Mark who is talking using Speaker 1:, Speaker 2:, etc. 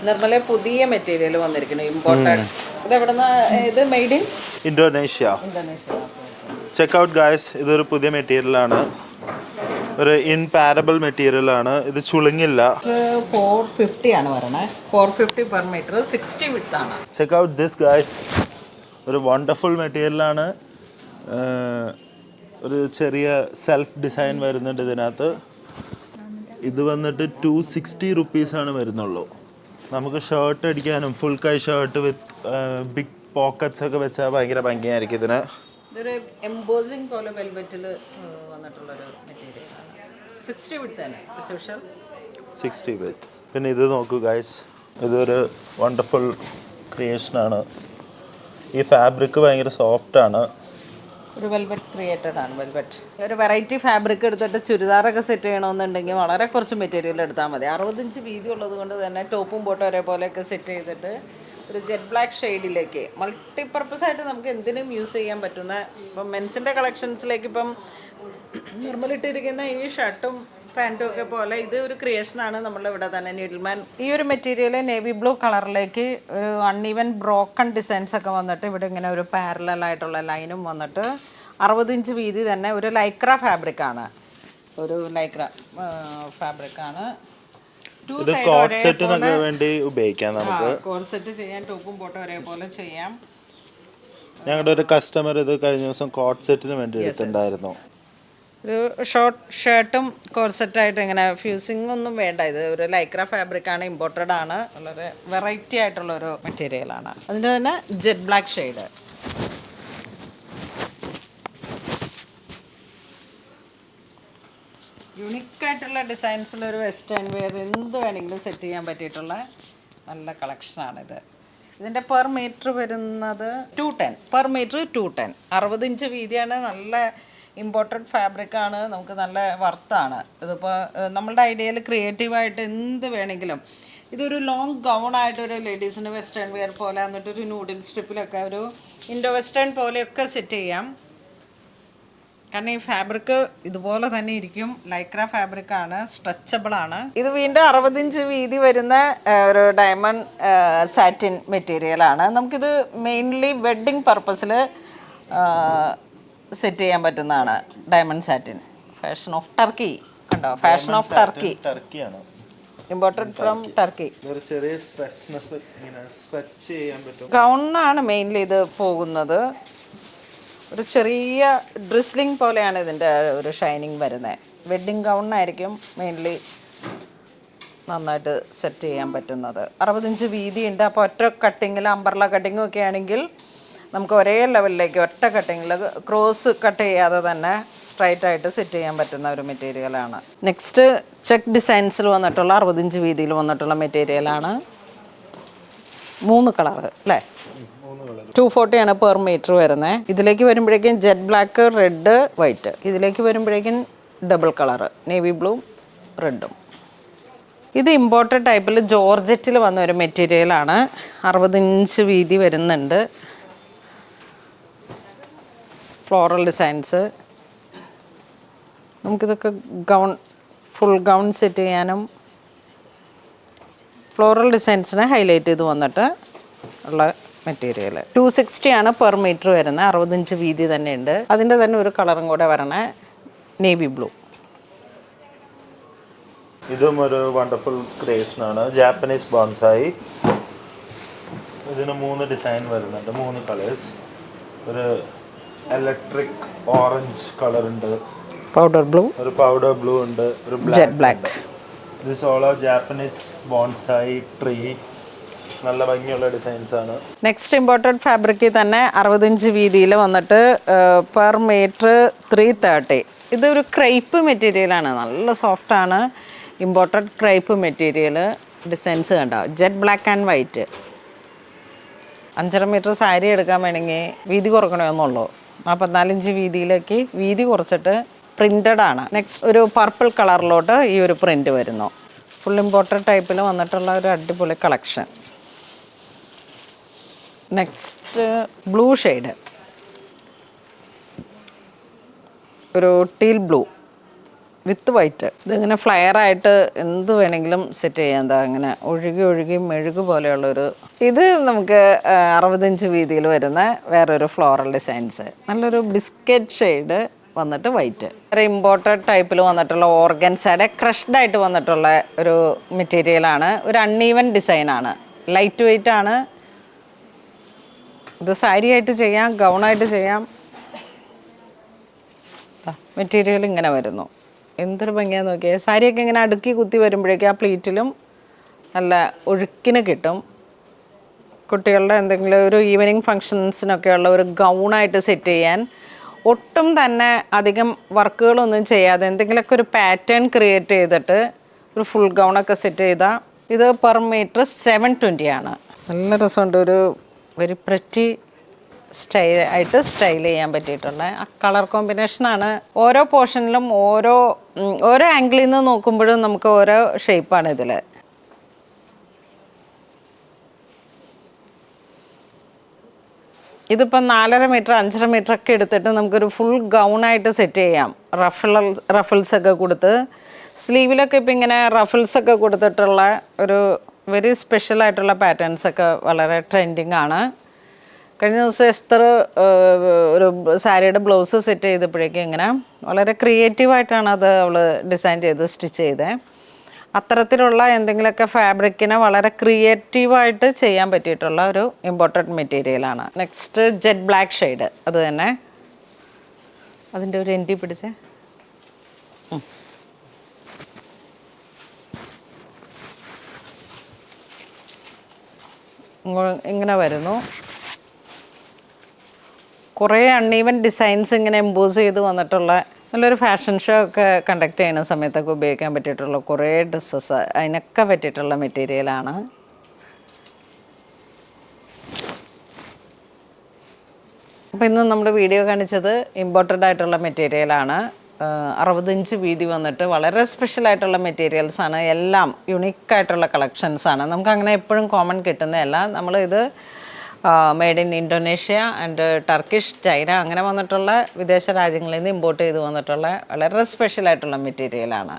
Speaker 1: നിർമ്മല പുതിയ മെറ്റീരിയൽ വന്നിരിക്കുന്നു ഇമ്പോർട്ടഡ്. ഇത് എവിടുന്നാ? ഇത് made in
Speaker 2: Indonesia. Check out guys, ഇതൊരു പുതിയ മെറ്റീരിയലാണ്, ഒരു ഇൻപാരബിൾ മെറ്റീരിയൽ ആണ്. ഇത് ചുളുങ്ങില്ല.
Speaker 1: 450 ആണ് പറയണേ. 450 പെർ മീറ്റർ, 60 വിഡ്ത്ത് ആണ്.
Speaker 2: ചെക്ക് ഔട്ട് ദിസ് ഗായ്സ്, ഒരു വണ്ടർഫുൾ മെറ്റീരിയലാണ്. ഒരു ചെറിയ സെൽഫ് ഡിസൈൻ വരുന്നുണ്ട് ഇതിനകത്ത്. ഇത് വന്നിട്ട് 260 റുപ്പീസാണ് വരുന്നുള്ളൂ. നമുക്ക് ഷർട്ട് അടിക്കാനും ഫുൾ കൈ ഷർട്ട് വിത്ത് ബിഗ് പോക്കറ്റ്സ് ഒക്കെ വെച്ചാൽ ഭയങ്കര ഭംഗിയായിരിക്കും ഇതിന്.
Speaker 1: ഇതൊരു എംബോസിംഗ് പോലെ വെൽവെറ്റിൽ വന്നിട്ടുള്ളൊരു മെറ്റീരിയലാണ്. 60 വിഡ്ത്ത് തന്നെ സ്പെഷ്യൽ
Speaker 2: 60 വിത്ത്. പിന്നെ ഇത് നോക്കൂ ഗൈസ്, ഇതൊരു വണ്ടർഫുൾ ക്രിയേഷനാണ്. ഈ ഫാബ്രിക് ഭയങ്കര സോഫ്റ്റാണ്.
Speaker 1: ഒരു വെൽവെറ്റ് ക്രിയേറ്റഡ് ആണ്. വെൽവെറ്റ് ഒരു വെറൈറ്റി ഫാബ്രിക് എടുത്തിട്ട് ചുരിദാറൊക്കെ സെറ്റ് ചെയ്യണമെന്നുണ്ടെങ്കിൽ വളരെ കുറച്ച് മെറ്റീരിയൽ എടുത്താൽ മതി. 60 ഇഞ്ച് വീതി ഉള്ളത് കൊണ്ട് തന്നെ ടോപ്പും ബോട്ടും ഒരേപോലെയൊക്കെ സെറ്റ് ചെയ്തിട്ട് ഒരു ജെറ്റ് ബ്ലാക്ക് ഷെയ്ഡിലേക്ക് മൾട്ടിപർപ്പസ് ആയിട്ട് നമുക്ക് എന്തിനും യൂസ് ചെയ്യാൻ പറ്റുന്ന, ഇപ്പം മെൻസിൻ്റെ കളക്ഷൻസിലേക്ക് ഇപ്പം നിർമ്മലിട്ടിരിക്കുന്ന ഈ ഷർട്ടും പാൻറ്റും ഒക്കെ പോലെ ഇത് ഒരു ക്രിയേഷനാണ് നമ്മളിവിടെ തന്നെ നീഡിൽമാൻ. ഈ ഒരു മെറ്റീരിയൽ നേവി ബ്ലൂ കളറിലേക്ക് ഒരു അൺഈവൻ ബ്രോക്കൺ ഡിസൈൻസ് ഒക്കെ വന്നിട്ട് ഇവിടെ ഇങ്ങനെ ഒരു പാരലൽ ആയിട്ടുള്ള ലൈനും വന്നിട്ട് 60 ഇഞ്ച് വീതി തന്നെ ഒരു ലൈക്ര ഫാബ്രിക്കാണ്. ഒരു ലൈക്ര ഫാബ്രിക്കാണ്.
Speaker 2: ഇത് കോട്ട് സെറ്റിനൊക്കെ വേണ്ടി ഉപയോഗിക്കാം. നമുക്ക്
Speaker 1: കോട്ട് സെറ്റ് ചെയ്യാൻ ടോപ്പും ബോട്ടും ഒരേപോലെ ചെയ്യാം.
Speaker 2: ഞങ്ങളുടെ ഒരു കസ്റ്റമർ ഇത് കഴിഞ്ഞ ദിവസം കോട്ട് സെറ്റിന് വേണ്ടി എടുത്തിട്ടുണ്ടായിരുന്നു.
Speaker 1: ഒരു ഷോർട്ട് ഷർട്ടും കോർസെറ്റായിട്ട് ഇങ്ങനെ ഫ്യൂസിങ് ഒന്നും വേണ്ട. ഇത് ഒരു ലൈക്ര ഫാബ്രിക്കാണ്, ഇമ്പോർട്ടഡ് ആണ്, വളരെ വെറൈറ്റി ആയിട്ടുള്ളൊരു മെറ്റീരിയലാണ്. അതിൻ്റെ തന്നെ ജെറ്റ് ബ്ലാക്ക് ഷെയ്ഡ്. യുണീക്കായിട്ടുള്ള ഡിസൈൻസിലൊരു വെസ്റ്റേൺ വെയർ എന്ത് വേണമെങ്കിലും സെറ്റ് ചെയ്യാൻ പറ്റിയിട്ടുള്ള നല്ല കളക്ഷനാണിത്. ഇതിൻ്റെ പെർ മീറ്റർ വരുന്നത് 210 പെർ മീറ്റർ 210. 60 ഇഞ്ച് വീതിയാണ്. നല്ല ഇമ്പോർട്ടഡ് ഫാബ്രിക്കാണ്. നമുക്ക് നല്ല വർത്താണ്. ഇതിപ്പോൾ നമ്മളുടെ ഐഡിയയിൽ ക്രിയേറ്റീവായിട്ട് എന്ത് വേണമെങ്കിലും, ഇതൊരു ലോങ് ഗൗണായിട്ടൊരു ലേഡീസിന് വെസ്റ്റേൺ വെയർ പോലെ എന്നിട്ടൊരു നൂഡിൽ സ്ട്രിപ്പിലൊക്കെ ഒരു ഇൻഡോ വെസ്റ്റേൺ പോലെയൊക്കെ സെറ്റ് ചെയ്യാം. കാരണം ഈ ഫാബ്രിക് ഇതുപോലെ തന്നെ ഇരിക്കും. ലൈക്ര ഫാബ്രിക്കാണ്, സ്ട്രെച്ചബിളാണ്. ഇത് വീണ്ടും 60 ഇഞ്ച് വീതി വരുന്ന ഒരു ഡയമണ്ട് സാറ്റിൻ മെറ്റീരിയലാണ്. നമുക്കിത് മെയിൻലി വെഡ്ഡിങ് പർപ്പസിൽ സെറ്റ് ചെയ്യാൻ പറ്റുന്നതാണ്. Diamond satin, fashion of Turkey. കണ്ടോ, ഫാഷൻ ഓഫ് ടർക്കി,
Speaker 2: ടർക്കിയാണ്,
Speaker 1: ഇമ്പോർട്ടഡ് ഫ്രം ടർക്കി. ഗൗണാണ് മെയിൻലി ഇത് പോകുന്നത്. ഒരു ചെറിയ ഡ്രിസ്ലിംഗ് പോലെയാണ് ഇതിൻ്റെ ഒരു ഷൈനിങ് വരുന്നത്. വെഡ്ഡിങ് ഗൗണിനായിരിക്കും മെയിൻലി നന്നായിട്ട് സെറ്റ് ചെയ്യാൻ പറ്റുന്നത്. 60 ഇഞ്ച് വീതിയുണ്ട്. അപ്പോൾ ഒറ്റ കട്ടിങ്ങിൽ അംബർല കട്ടിങ്ങും ഒക്കെ ആണെങ്കിൽ നമുക്ക് ഒരേ ലെവലിലേക്ക് ഒറ്റ കട്ടിങ്ങിൽ ക്രോസ് കട്ട് ചെയ്യാതെ തന്നെ സ്ട്രൈറ്റ് ആയിട്ട് സെറ്റ് ചെയ്യാൻ പറ്റുന്ന ഒരു മെറ്റീരിയലാണ്. നെക്സ്റ്റ് ചെക്ക് ഡിസൈൻസിൽ വന്നിട്ടുള്ള 60 ഇഞ്ച് വീതിയിൽ വന്നിട്ടുള്ള മെറ്റീരിയലാണ്. 3 കളറ് അല്ലേ? 240 ആണ് പെർ മീറ്റർ വരുന്നത്. ഇതിലേക്ക് വരുമ്പോഴേക്കും ജെറ്റ് ബ്ലാക്ക്, റെഡ്, വൈറ്റ്. ഇതിലേക്ക് വരുമ്പോഴേക്കും ഡബിൾ കളറ്, നേവി ബ്ലൂ, റെഡും. ഇത് ഇമ്പോർട്ടഡ് ടൈപ്പിൽ ജോർജറ്റിൽ വന്ന ഒരു മെറ്റീരിയലാണ്. 60 ഇഞ്ച് വീതി വരുന്നുണ്ട്. Floral designs. നമുക്കിതൊക്കെ ഗൗൺ, ഫുൾ ഗൗൺ സെറ്റ് ചെയ്യാനും ഫ്ലോറൽ ഡിസൈൻസിനെ ഹൈലൈറ്റ് ചെയ്ത് വന്നിട്ട് ഉള്ള മെറ്റീരിയൽ. 260 ആണ് പെർ മീറ്റർ വരുന്നത്. 60 ഇഞ്ച് വീതി തന്നെ ഉണ്ട്. അതിൻ്റെ തന്നെ ഒരു കളറും കൂടെ വരണേ, നേവി ബ്ലൂ.
Speaker 2: ഇതും ഒരു വണ്ടർഫുൾ ക്രിയേഷനാണ്, ജാപ്പനീസ് ബോൺസായി. ഇതിന് 3 ഡിസൈൻ വരുന്നുണ്ട്, 3 കളേഴ്സ്. ഒരു ഇലക്ട്രിക് ഓറഞ്ച് കളർ ഉണ്ട്,
Speaker 1: പൗഡർ ബ്ലൂ,
Speaker 2: ഒരു പൗഡർ ബ്ലൂ ഉണ്ട്, ഒരു
Speaker 1: jet black.
Speaker 2: This all are Japanese bonsai tree. നല്ല ഭംഗിയുള്ള ഡിസൈൻസ് ആണ്.
Speaker 1: നെക്സ്റ്റ് ഇമ്പോർട്ടഡ് ഫാബ്രിക്കിൽ തന്നെ 60 ഇഞ്ച് വീതിയിൽ വന്നിട്ട് പെർ മീറ്റർ 330. ഇതൊരു ക്രൈപ്പ് മെറ്റീരിയലാണ്, നല്ല സോഫ്റ്റാണ്. Imported crepe material. ഡിസൈൻസ് കണ്ടോ, jet black and white. 5.5 metre sari എടുക്കാൻ വേണമെങ്കിൽ വീതി കുറക്കണമെന്നുള്ളൂ. 44 ഇഞ്ച് വീതിയിലേക്ക് വീതി കുറച്ചിട്ട് പ്രിൻ്റഡ് ആണ്. നെക്സ്റ്റ് ഒരു പർപ്പിൾ കളറിലോട്ട് ഈ ഒരു പ്രിൻ്റ് വരുന്നു. ഫുൾ ഇമ്പോർട്ടഡ് ടൈപ്പിൽ വന്നിട്ടുള്ള ഒരു അടിപൊളി കളക്ഷൻ. നെക്സ്റ്റ് ബ്ലൂ ഷെയ്ഡ്, ഒരു ടീൽ ബ്ലൂ. വിത്ത് വൈറ്റ്. ഇതിങ്ങനെ ഫ്ലയറായിട്ട് എന്ത് വേണമെങ്കിലും സെറ്റ് ചെയ്യാം. എന്താ അങ്ങനെ ഒഴുകി ഒഴുകി മെഴുകു പോലെയുള്ളൊരു, ഇത് നമുക്ക് 60 ഇഞ്ച് വീതിയിൽ വരുന്ന വേറൊരു ഫ്ലോറൽ ഡിസൈൻസ്. നല്ലൊരു ബിസ്ക്കറ്റ് ഷെയ്ഡ് വന്നിട്ട് വൈറ്റ്. വേറെ ഇമ്പോർട്ടഡ് ടൈപ്പിൽ വന്നിട്ടുള്ള ഓർഗൻസയുടെ ക്രഷ്ഡ് ആയിട്ട് വന്നിട്ടുള്ള ഒരു മെറ്റീരിയലാണ്. ഒരു അൺഈവൻ ഡിസൈനാണ്, ലൈറ്റ് വെയ്റ്റ് ആണ്. ഇത് സാരി ആയിട്ട് ചെയ്യാം, ഗൗണായിട്ട് ചെയ്യാം. മെറ്റീരിയൽ ഇങ്ങനെ വരുന്നു, എന്തൊരു ഭംഗിയാന്ന് നോക്കിയാൽ. സാരിയൊക്കെ ഇങ്ങനെ അടുക്കി കുത്തി വരുമ്പോഴേക്കും ആ പ്ലീറ്റിലും നല്ല ഒഴുക്കിന് കിട്ടും. കുട്ടികളുടെ എന്തെങ്കിലും ഒരു ഈവനിങ് ഫങ്ഷൻസിനൊക്കെയുള്ള ഒരു ഗൗണായിട്ട് സെറ്റ് ചെയ്യാൻ, ഒട്ടും തന്നെ അധികം വർക്കുകളൊന്നും ചെയ്യാതെ എന്തെങ്കിലുമൊക്കെ ഒരു പാറ്റേൺ ക്രിയേറ്റ് ചെയ്തിട്ട് ഒരു ഫുൾ ഗൗണൊക്കെ സെറ്റ് ചെയ്താൽ, ഇത് പെർ മീറ്റർ 720 ആണ്. നല്ല രസമുണ്ട്. ഒരു വെരി പ്രെറ്റി ആയിട്ട് സ്റ്റൈൽ ചെയ്യാൻ പറ്റിയിട്ടുള്ള ആ കളർ കോമ്പിനേഷനാണ്. ഓരോ പോർഷനിലും ഓരോ ആംഗിളിൽ നിന്ന് നോക്കുമ്പോഴും നമുക്ക് ഓരോ ഷേപ്പാണ് ഇതിൽ. ഇതിപ്പം 4.5 മീറ്റർ 5.5 മീറ്റർ ഒക്കെ എടുത്തിട്ട് നമുക്കൊരു ഫുൾ ഗൗണായിട്ട് സെറ്റ് ചെയ്യാം. റഫിൾസൊക്കെ കൊടുത്ത്, സ്ലീവിലൊക്കെ ഇപ്പം ഇങ്ങനെ റഫിൾസൊക്കെ കൊടുത്തിട്ടുള്ള ഒരു വെരി സ്പെഷ്യലായിട്ടുള്ള പാറ്റേൺസൊക്കെ വളരെ ട്രെൻഡിങ് ആണ്. കഴിഞ്ഞ ദിവസം എസ്തർ ഒരു സാരിയുടെ ബ്ലൗസ് സെറ്റ് ചെയ്തപ്പോഴേക്കും ഇങ്ങനെ വളരെ ക്രിയേറ്റീവായിട്ടാണ് അത് അവൾ ഡിസൈൻ ചെയ്ത് സ്റ്റിച്ച് ചെയ്തത്. അത്തരത്തിലുള്ള എന്തെങ്കിലുമൊക്കെ ഫാബ്രിക്കിനെ വളരെ ക്രിയേറ്റീവായിട്ട് ചെയ്യാൻ പറ്റിയിട്ടുള്ള ഒരു ഇമ്പോർട്ടൻറ്റ് മെറ്റീരിയലാണ്. Next jet black shade. അത് തന്നെ അതിൻ്റെ ഒരു എൻഡി പിടിച്ച് ഇങ്ങനെ വരുന്നു. കുറേ അൺഈവൻ ഡിസൈൻസ് ഇങ്ങനെ എംബോസ് ചെയ്ത് വന്നിട്ടുള്ള നല്ലൊരു ഫാഷൻ ഷോ ഒക്കെ കണ്ടക്ട് ചെയ്യുന്ന സമയത്തൊക്കെ ഉപയോഗിക്കാൻ പറ്റിയിട്ടുള്ള കുറേ ഡ്രസ്സസ്, അതിനൊക്കെ പറ്റിയിട്ടുള്ള മെറ്റീരിയലാണ്. അപ്പോൾ ഇന്ന് നമ്മുടെ വീഡിയോ കാണിച്ചത് ഇമ്പോർട്ടഡ് ആയിട്ടുള്ള മെറ്റീരിയലാണ്. 60 ഇഞ്ച് വീതി വന്നിട്ട് വളരെ സ്പെഷ്യലായിട്ടുള്ള മെറ്റീരിയൽസാണ്. എല്ലാം യുണീക്കായിട്ടുള്ള കളക്ഷൻസാണ്. നമുക്കങ്ങനെ എപ്പോഴും കോമൺ കിട്ടുന്നതല്ല. നമ്മളിത് made in Indonesia and Turkish, China അങ്ങനെ വന്നിട്ടുള്ള വിദേശ രാജ്യങ്ങളിൽ നിന്ന് ഇമ്പോർട്ട് ചെയ്ത് വന്നിട്ടുള്ള വളരെ സ്പെഷ്യലായിട്ടുള്ള മെറ്റീരിയലാണ്.